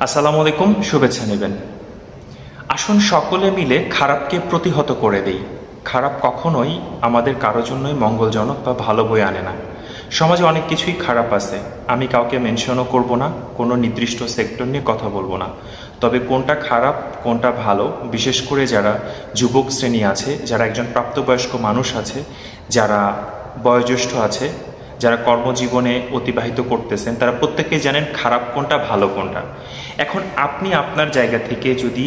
আসসালামু আলাইকুম, শুভেচ্ছা নেবেন। আসুন সকলে মিলে খারাপকে প্রতিহত করে দেই। খারাপ কখনোই আমাদের কারো জন্যই মঙ্গলজনক বা ভালো বয়ে আনে না। সমাজে অনেক কিছুই খারাপ আছে, আমি কাউকে মেনশনও করব না, কোনো নির্দিষ্ট সেক্টর নিয়ে কথা বলবো না। তবে কোনটা খারাপ কোনটা ভালো, বিশেষ করে যারা যুবক শ্রেণী আছে, যারা একজন প্রাপ্তবয়স্ক মানুষ আছে, যারা বয়োজ্যেষ্ঠ আছে, যারা কর্মজীবনে অতিবাহিত করতেছেন, তারা প্রত্যেকেই জানেন খারাপ কোনটা ভালো কোনটা। এখন আপনি আপনার জায়গা থেকে যদি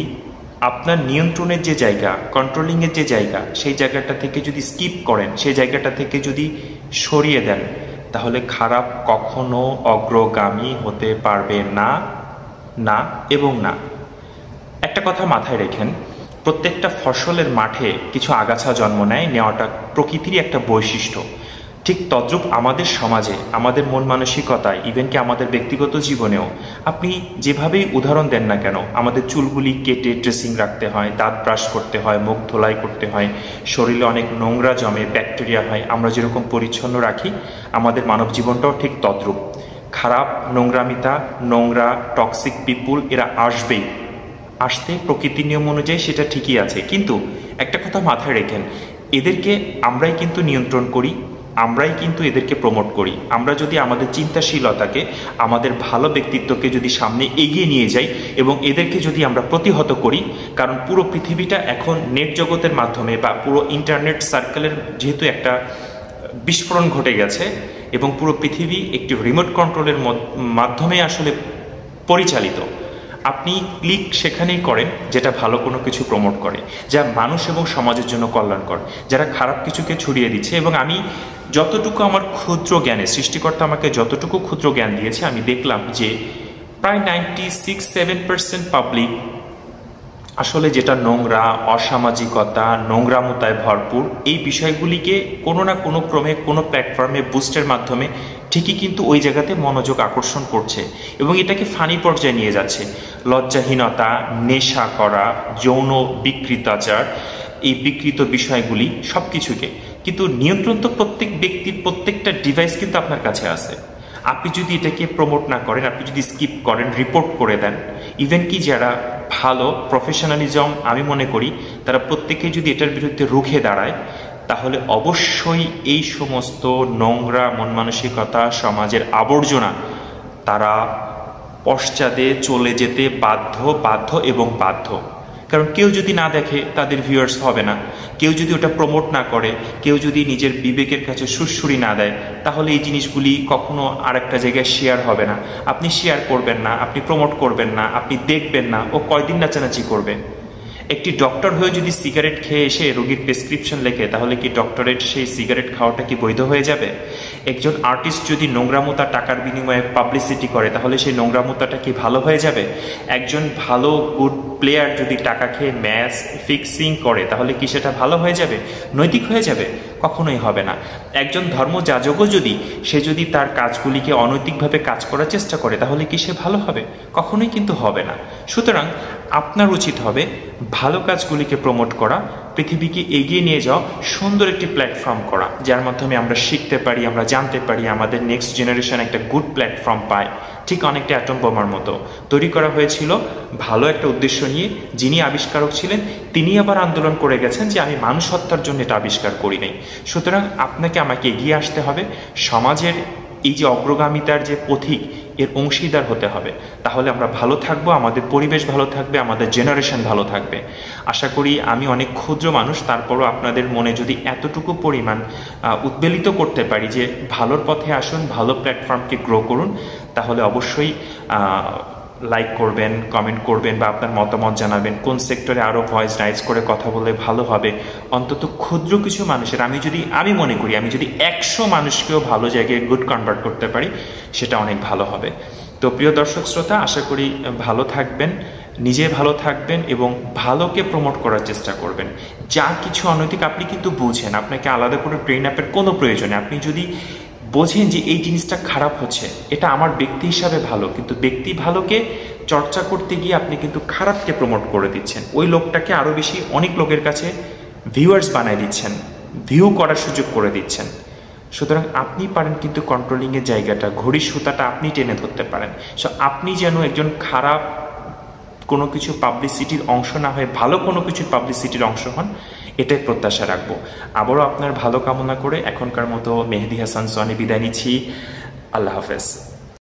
আপনার নিয়ন্ত্রণের যে জায়গা, কন্ট্রোলিংয়ের যে জায়গা, সেই জায়গাটা থেকে যদি স্কিপ করেন, সেই জায়গাটা থেকে যদি সরিয়ে দেন, তাহলে খারাপ কখনো অগ্রগামী হতে পারবে না, না এবং না। একটা কথা মাথায় রেখেন, প্রত্যেকটা ফসলের মাঠে কিছু আগাছা জন্ম নেওয়াটা প্রকৃতিরই একটা বৈশিষ্ট্য। ঠিক তদ্রূপ আমাদের সমাজে, আমাদের মন মানসিকতায়, ইভেন কি আমাদের ব্যক্তিগত জীবনেও আপনি যেভাবেই উদাহরণ দেন না কেন, আমাদের চুলগুলি কেটে ড্রেসিং রাখতে হয়, দাঁত ব্রাশ করতে হয়, মুখ ধোলাই করতে হয়, শরীরে অনেক নোংরা জমে, ব্যাকটেরিয়া হয়, আমরা যেরকম পরিচ্ছন্ন রাখি আমাদের মানব জীবনটাও ঠিক তদ্রূপ। খারাপ, নোংরামিতা, নোংরা, টক্সিক পিপুল এরা আসবেই, আসতে প্রকৃতির নিয়ম অনুযায়ী সেটা ঠিকই আছে। কিন্তু একটা কথা মাথায় রেখেন, এদেরকে আমরাই কিন্তু নিয়ন্ত্রণ করি, আমরাই কিন্তু এদেরকে প্রমোট করি। আমরা যদি আমাদের চিন্তাশীলতাকে, আমাদের ভালো ব্যক্তিত্বকে যদি সামনে এগিয়ে নিয়ে যাই এবং এদেরকে যদি আমরা প্রতিহত করি, কারণ পুরো পৃথিবীটা এখন নেট জগতের মাধ্যমে বা পুরো ইন্টারনেট সার্কেলের যেহেতু একটা বিস্ফোরণ ঘটে গেছে এবং পুরো পৃথিবী একটি রিমোট কন্ট্রোলের মাধ্যমে আসলে পরিচালিত। আপনি ক্লিক সেখানেই করেন যেটা ভালো কোনো কিছু প্রমোট করে, যা মানুষ এবং সমাজের জন্য কল্যাণকর, যারা খারাপ কিছুকে ছড়িয়ে দিচ্ছে। এবং আমি যতটুকু আমার ক্ষুদ্র জ্ঞানে, সৃষ্টিকর্তা আমাকে যতটুকু ক্ষুদ্র জ্ঞান দিয়েছে, আমি দেখলাম যে প্রায় 96-7% পাবলিক আসলে যেটা নোংরা, অসামাজিকতা, নোংরামতায় ভরপুর, এই বিষয়গুলিকে কোনো না কোনো ক্রমে কোনো প্ল্যাটফর্মে বুস্টের মাধ্যমে ঠিকই কিন্তু ওই জায়গাতে মনোযোগ আকর্ষণ করছে এবং এটাকে ফানি পর্যায়ে নিয়ে যাচ্ছে। লজ্জাহীনতা, নেশা করা, যৌন বিকৃতাচার, এই বিকৃত বিষয়গুলি সব কিছুকে কিন্তু নিয়ন্ত্রণ তো প্রত্যেক ব্যক্তির, প্রত্যেকটা ডিভাইস কিন্তু আপনার কাছে আছে। আপনি যদি এটাকে প্রমোট না করেন, আপনি যদি স্কিপ করেন, রিপোর্ট করে দেন, ইভেন কি যারা ভালো প্রফেশনালিজম আমি মনে করি তারা প্রত্যেকেই যদি এটার বিরুদ্ধে রুখে দাঁড়ায়, তাহলে অবশ্যই এই সমস্ত নোংরা মন মানসিকতা, সমাজের আবর্জনা তারা পশ্চাদে চলে যেতে বাধ্য এবং বাধ্য। কারণ কেউ যদি না দেখে তাদের ভিউয়ার্স হবে না, কেউ যদি ওটা প্রমোট না করে, কেউ যদি নিজের বিবেকের কাছে সুরসুরি না দেয়, তাহলে এই জিনিসগুলি কখনো আরেকটা জায়গায় শেয়ার হবে না। আপনি শেয়ার করবেন না, আপনি প্রমোট করবেন না, আপনি দেখবেন না, ও কয়দিন নাচানাচি করবে। একটি ডক্টর হয়ে যদি সিগারেট খেয়ে এসে রোগীর প্রেসক্রিপশন লেখে, তাহলে কি ডক্টরের সেই সিগারেট খাওয়াটা কি বৈধ হয়ে যাবে? একজন আর্টিস্ট যদি নোংরামোতা টাকার বিনিময়ে পাবলিসিটি করে, তাহলে সেই নোংরামোতাটা কি ভালো হয়ে যাবে? একজন ভালো গুড প্লেয়ার যদি টাকা খেয়ে ম্যাচ ফিক্সিং করে, তাহলে কি সেটা ভালো হয়ে যাবে, নৈতিক হয়ে যাবে? কখনোই হবে না। একজন ধর্মযাজকও যদি তার কাজগুলিকে অনৈতিকভাবে কাজ করার চেষ্টা করে, তাহলে কি সে ভালো হবে? কখনোই কিন্তু হবে না। সুতরাং আপনার উচিত হবে ভালো কাজগুলিকে প্রমোট করা, পৃথিবীকে এগিয়ে নিয়ে যাওয়া, সুন্দর একটি প্ল্যাটফর্ম করা, যার মাধ্যমে আমরা শিখতে পারি, আমরা জানতে পারি, আমাদের নেক্সট জেনারেশন একটা গুড প্ল্যাটফর্ম পায়। ঠিক অনেকটা অ্যাটম বোমার মতো তৈরি করা হয়েছিল ভালো একটা উদ্দেশ্য নিয়ে। যিনি আবিষ্কারক ছিলেন তিনি আবার আন্দোলন করে গেছেন যে আমি মানুষ হত্যার জন্য এটা আবিষ্কার করি নাই। সুতরাং আপনাকে আমাকে এগিয়ে আসতে হবে, সমাজের এই যে অগ্রগামিতার যে পথিক, এর অংশীদার হতে হবে। তাহলে আমরা ভালো থাকবো, আমাদের পরিবেশ ভালো থাকবে, আমাদের জেনারেশন ভালো থাকবে। আশা করি আমি অনেক ক্ষুদ্র মানুষ, তারপরও আপনাদের মনে যদি এতটুকু পরিমাণ উদ্বেলিত করতে পারি যে ভালোর পথে আসুন, ভালো প্ল্যাটফর্মকে গ্রো করুন, তাহলে অবশ্যই লাইক করবেন, কমেন্ট করবেন বা আপনার মতামত জানাবেন কোন সেক্টরে আরও ভয়েস রাইজ করে কথা বলে ভালো হবে। অন্তত ক্ষুদ্র কিছু মানুষের, আমি মনে করি আমি যদি 100 মানুষকেও ভালো জায়গায় গুড কনভার্ট করতে পারি, সেটা অনেক ভালো হবে। তো প্রিয় দর্শক শ্রোতা, আশা করি ভালো থাকবেন, নিজে ভালো থাকবেন এবং ভালোকে প্রমোট করার চেষ্টা করবেন। যা কিছু অনৈতিক আপনি কিন্তু বুঝেন, আপনাকে আলাদা করে ট্রেন আপের কোনো প্রয়োজনে, আপনি যদি বোঝেন যে এই জিনিসটা খারাপ হচ্ছে, এটা আমার ব্যক্তি হিসাবে ভালো, কিন্তু ব্যক্তি ভালোকে চর্চা করতে গিয়ে আপনি কিন্তু খারাপকে প্রমোট করে দিচ্ছেন, ওই লোকটাকে আরও বেশি অনেক লোকের কাছে ভিউয়ার্স বানায় দিচ্ছেন, ভিউ করার সুযোগ করে দিচ্ছেন। সুতরাং আপনি পারেন কিন্তু কন্ট্রোলিংয়ের জায়গাটা, ঘড়ির সুতাটা আপনি টেনে ধরতে পারেন। সো আপনি যেন একজন খারাপ কোনো কিছু পাবলিসিটির অংশ না হয়ে ভালো কোনো কিছুর পাবলিসিটির অংশ হন, এটাই প্রত্যাশা রাখবো। আবারও আপনার ভালো কামনা করে এখনকার মতো মেহেদী হাসান সোহানী বিদায় নিচ্ছি। আল্লাহ হাফেজ।